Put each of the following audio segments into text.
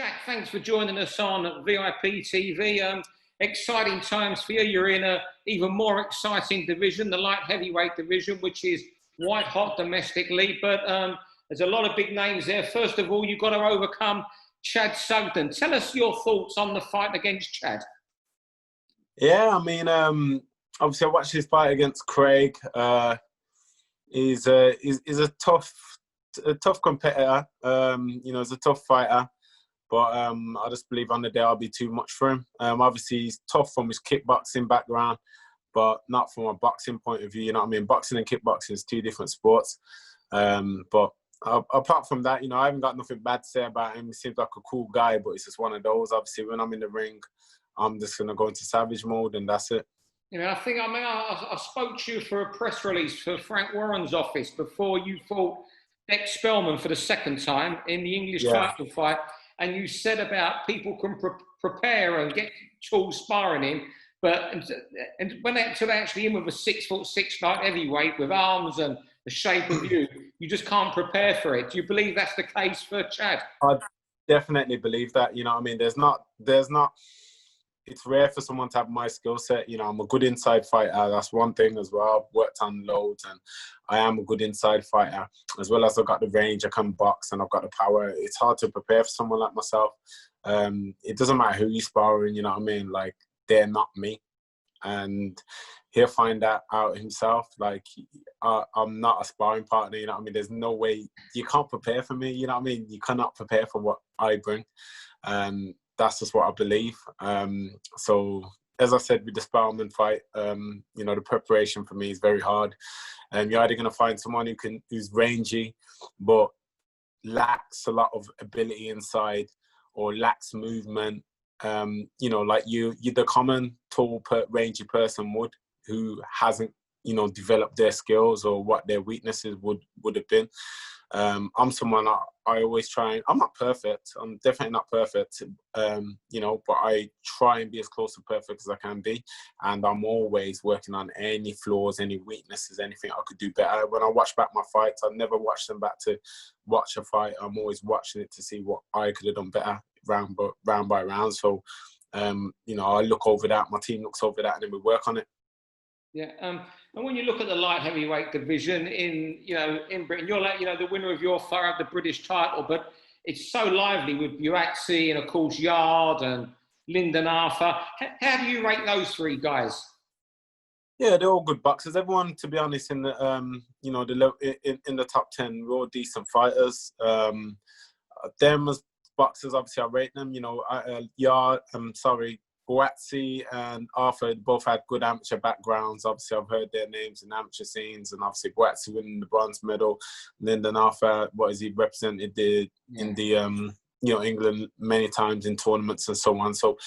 Shaq, thanks for joining us on VIP TV. Exciting times for you. You're in a even more exciting division, the light heavyweight division, which is white hot domestically. But there's a lot of big names there. First of all, you've got to overcome Chad Sugden. Tell us your thoughts on the fight against Chad. Yeah, I mean, obviously I watched his fight against Craig. He's a tough competitor. He's a tough fighter. But I just believe on the day I'll be too much for him. Obviously, he's tough from his kickboxing background, but not from a boxing point of view. You know what I mean? Boxing and kickboxing is two different sports. But apart from that, I haven't got nothing bad to say about him. He seems like a cool guy, but it's just one of those. Obviously, when I'm in the ring, I'm just going to go into savage mode, and that's it. I spoke to you for a press release for Frank Warren's office before you fought Dex Spellman for the second time in the English title fight. And you said about people can prepare and get tools sparring in, but when they're actually in with a 6'6" light heavyweight with arms and the shape of you, you just can't prepare for it. Do you believe that's the case for Chad? I definitely believe that. You know what I mean? There's not. It's rare for someone to have my skill set. I'm a good inside fighter. That's one thing as well. I've worked on loads, and I am a good inside fighter. As well as I've got the range, I can box, and I've got the power. It's hard to prepare for someone like myself. It doesn't matter who you're sparring, you know what I mean? Like, they're not me. And he'll find that out himself. Like, I'm not a sparring partner, you know what I mean? There's no way. You can't prepare for me, you know what I mean? You cannot prepare for what I bring. That's just what I believe. So, as I said with the Spellman fight, the preparation for me is very hard. You're either going to find someone who's rangy, but lacks a lot of ability inside, or lacks movement. Like you're the common tall, rangy person who hasn't, developed their skills or what their weaknesses would have been. I'm someone I always try. I'm not perfect. I'm definitely not perfect. But I try and be as close to perfect as I can be. And I'm always working on any flaws, any weaknesses, anything I could do better. When I watch back my fights, I never watch them back to watch a fight. I'm always watching it to see what I could have done better round by round. So, I look over that. My team looks over that, and then we work on it. Yeah, and when you look at the light heavyweight division in Britain, you're like, the winner of your fight of the British title, but it's so lively with Buatsi and of course Yarde and Lyndon Arthur. How do you rate those three guys? Yeah, they're all good boxers. Everyone, to be honest, in the in the top 10, we're all decent fighters. Them as boxers, obviously, I rate them. Buatsi and Arthur both had good amateur backgrounds. Obviously, I've heard their names in amateur scenes, and obviously Buatsi winning the bronze medal. Lyndon Arthur, he represented in the England many times in tournaments and so on. So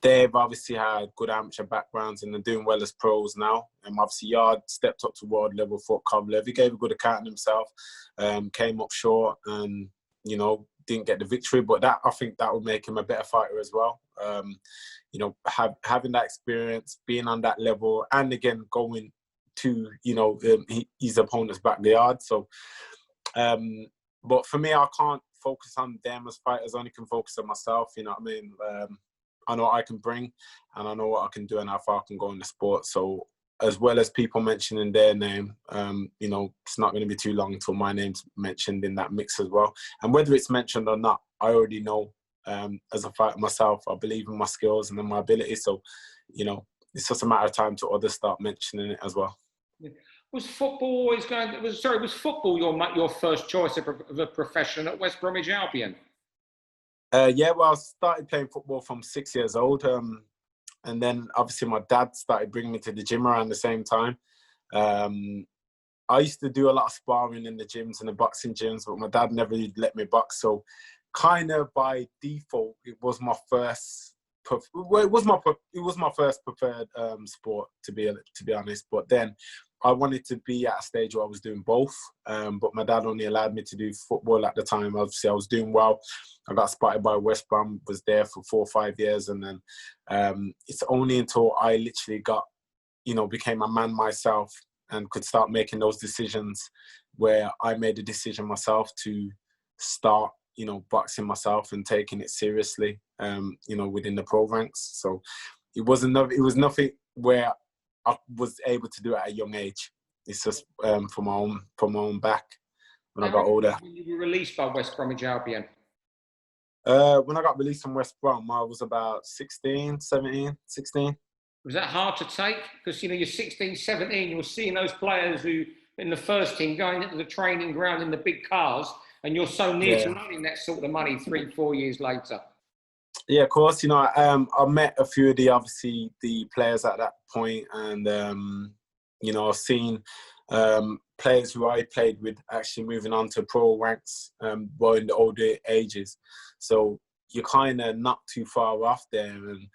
they've obviously had good amateur backgrounds and they're doing well as pros now. And obviously Yarde stepped up to world level for Kovalev. He gave a good account of himself, came up short, and didn't get the victory, but I think that would make him a better fighter as well. Having that experience, being on that level, and again going to his opponent's backyard. So, but for me, I can't focus on them as fighters. I only can focus on myself. You know what I mean? I know what I can bring, and I know what I can do, and how far I can go in the sport. So, as well as people mentioning their name, it's not going to be too long until my name's mentioned in that mix as well. And whether it's mentioned or not, I already know. As a fighter myself, I believe in my skills and in my ability. So, it's just a matter of time till others start mentioning it as well. Yeah. Was football your first choice of a profession at West Bromwich Albion? I started playing football from 6 years old. And then obviously my dad started bringing me to the gym around the same time. I used to do a lot of sparring in the gyms and the boxing gyms, but my dad never let me box. So kind of by default, it was my first. It was my first preferred sport, to be honest. But then I wanted to be at a stage where I was doing both. But my dad only allowed me to do football at the time. Obviously, I was doing well. I got spotted by West Brom, was there for 4 or 5 years. And then it's only until I literally became a man myself and could start making those decisions where I made a decision myself to start boxing myself and taking it seriously, within the pro ranks. So it was nothing where I was able to do it at a young age. It's just from my own back when I got older. When you were released by West Bromwich Albion? When I got released from West Brom, I was about 16. Was that hard to take? Because, you're 16, 17, you're seeing those players who, in the first team, going into the training ground in the big cars, and you're so near to earning that sort of money 3-4 years later. Yeah, of course. I met a few of the players at that point, and I've seen players who I played with actually moving on to pro ranks, in the older ages. So you're kind of not too far off there, and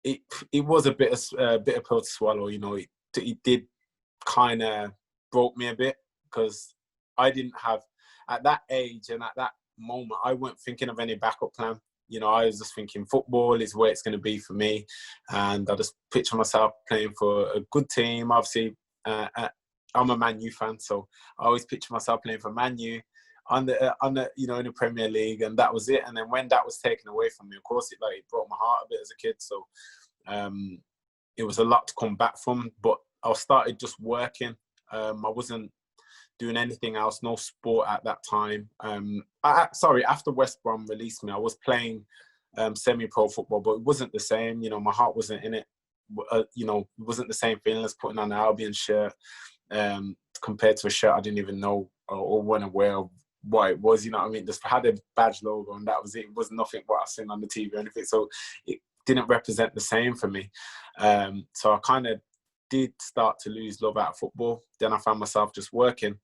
it was a bit of pill to swallow. It did kind of broke me a bit, because I didn't have, at that age and at that moment, I weren't thinking of any backup plan. I was just thinking football is where it's going to be for me, and I just picture myself playing for a good team. Obviously, I'm a Man U fan, so I always picture myself playing for Man U in the Premier League, and that was it. And then when that was taken away from me, of course, it broke my heart a bit as a kid. So it was a lot to come back from. But I started just working. I wasn't doing anything else, no sport at that time. After West Brom released me, I was playing semi-pro football, but it wasn't the same. My heart wasn't in it. It wasn't the same feeling as putting on an Albion shirt compared to a shirt I didn't even know or wasn't aware of what it was. Just had a badge logo, and that was it. It was nothing what I've seen on the TV or anything. So it didn't represent the same for me. So I kind of did start to lose love out of football. Then I found myself just working,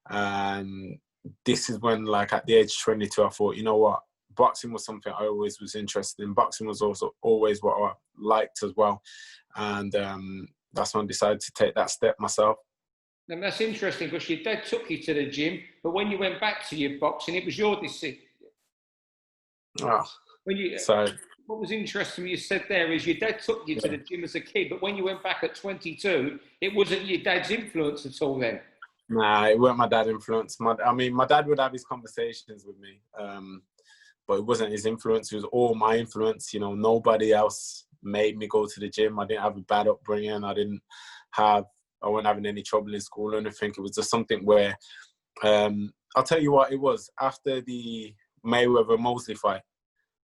and this is when, at the age of 22, I thought, you know what, boxing was something I always was interested in. Boxing was also always what I liked as well, and that's when I decided to take that step myself. And that's interesting, because your dad took you to the gym, but when you went back to your boxing, it was your decision. Sorry. What was interesting you said there is your dad took you to the gym as a kid, but when you went back at 22, it wasn't your dad's influence at all then? Nah, it weren't my dad's influence. My dad would have his conversations with me, but it wasn't his influence. It was all my influence. Nobody else made me go to the gym. I didn't have a bad upbringing. I wasn't having any trouble in school or anything. It was just something where, I'll tell you what it was. After the Mayweather-Mosley fight,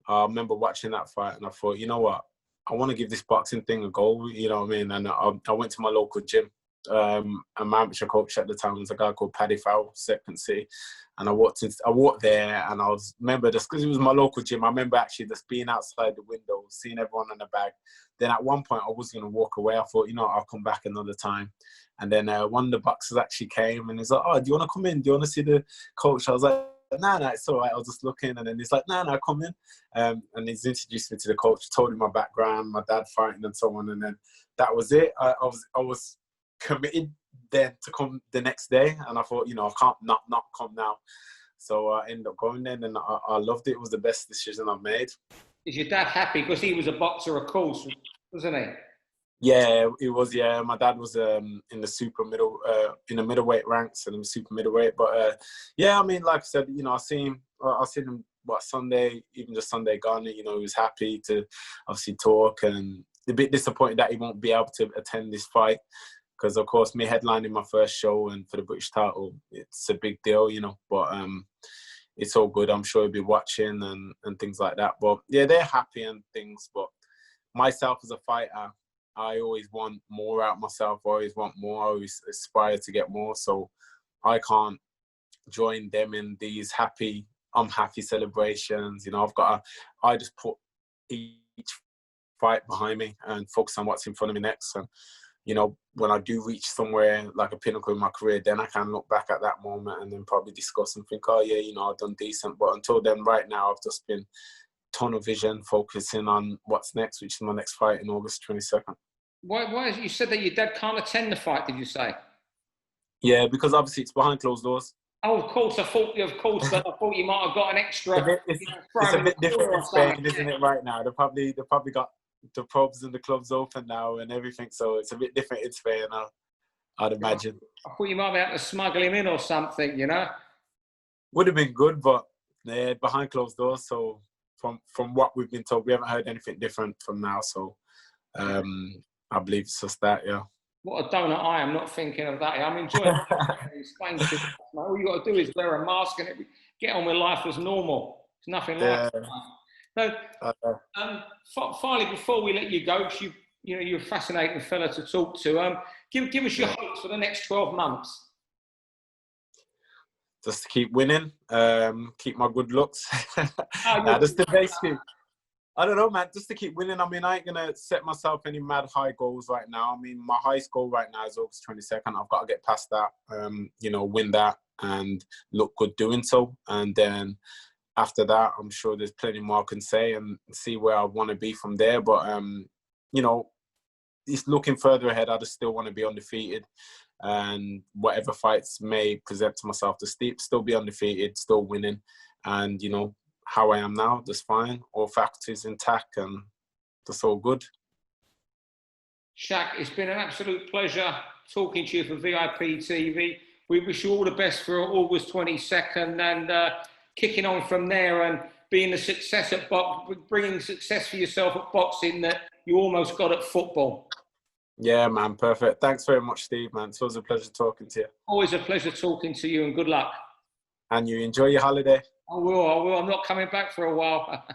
I remember watching that fight, and I thought, you know what, I want to give this boxing thing a go, you know what I mean? And I went to my local gym, and my amateur coach at the time was a guy called Paddy Fowle, Second City. And I walked there, and remember just because it was my local gym, I remember actually just being outside the window, seeing everyone in the bag. Then at one point I was going to walk away. I thought, I'll come back another time. And then one of the boxers actually came, and he's like, oh, do you want to come in? Do you want to see the coach? I was like, no, it's all right. I was just looking. And then he's like, no, come in. And he's introduced me to the coach, told him my background, my dad fighting and so on. And then that was it. I was committed then to come the next day. And I thought, I can't not come now. So I ended up going there, and I loved it. It was the best decision I've made. Is your dad happy? Because he was a boxer, of course, wasn't he? Yeah, it was. Yeah, my dad was in the middleweight ranks, and super middleweight. But yeah, like I said, I seen him Sunday, even just Sunday gone. He was happy to obviously talk, and a bit disappointed that he won't be able to attend this fight, because of course me headlining my first show and for the British title, it's a big deal, But it's all good. I'm sure he'll be watching and things like that. But yeah, they're happy and things. But myself as a fighter, I always want more out of myself. I always want more. I always aspire to get more. So I can't join them in these I'm happy celebrations. I just put each fight behind me and focus on what's in front of me next. And, when I do reach somewhere like a pinnacle in my career, then I can look back at that moment and then probably discuss and think, oh yeah, I've done decent. But until then, right now, I've just been tunnel vision, focusing on what's next, which is my next fight in August 22nd. Why you said that your dad can't attend the fight, did you say? Yeah, because obviously it's behind closed doors. Oh, of course. I thought you might have got an extra. It's a bit different in Spain, isn't it? Right now, they've probably got the pubs and the clubs open now and everything, so it's a bit different in Spain. I'd imagine. I thought you might be able to smuggle him in or something. Would have been good, but They're behind closed doors. So from what we've been told, we haven't heard anything different from now. So I believe it's just that, yeah. What a donut I am, not thinking of that. I'm enjoying explain to you, all you got to do is wear a mask and get on with life as normal. It's nothing like that. So, finally, before we let you go, because you're a fascinating fella to talk to. Give us your hopes for the next 12 months. Just to keep winning, keep my good looks. Just to basically, I don't know, man, just to keep winning. I mean, I ain't going to set myself any mad high goals right now. I mean, my highest goal right now is August 22nd. I've got to get past that, win that and look good doing so. And then after that, I'm sure there's plenty more I can say and see where I want to be from there. But, it's looking further ahead. I just still want to be undefeated. And whatever fights may present to myself, to still be undefeated, still winning. And, how I am now, just fine. All faculties intact and that's all good. Shaq, it's been an absolute pleasure talking to you for VIP TV. We wish you all the best for August 22nd and kicking on from there and being a success at bringing success for yourself at boxing that you almost got at football. Yeah, man, perfect. Thanks very much, Steve, man. It's always a pleasure talking to you. Always a pleasure talking to you and good luck. And you enjoy your holiday. I will. I'm not coming back for a while.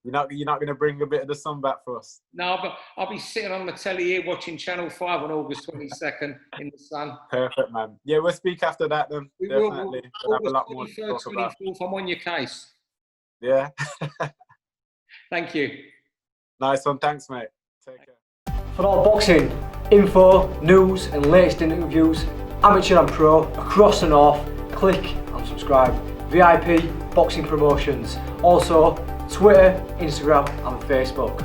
You're not going to bring a bit of the sun back for us? No, but I'll be sitting on the telly here watching Channel 5 on August 22nd in the sun. Perfect, man. Yeah, we'll speak after that then. Definitely. We'll have a lot more to talk about. 24th, I'm on your case. Yeah. Thank you. Nice one. Thanks, mate. Take care. For all boxing info, news and latest interviews, amateur and pro, across the north, click and subscribe. VIP Boxing Promotions. Also, Twitter, Instagram and Facebook.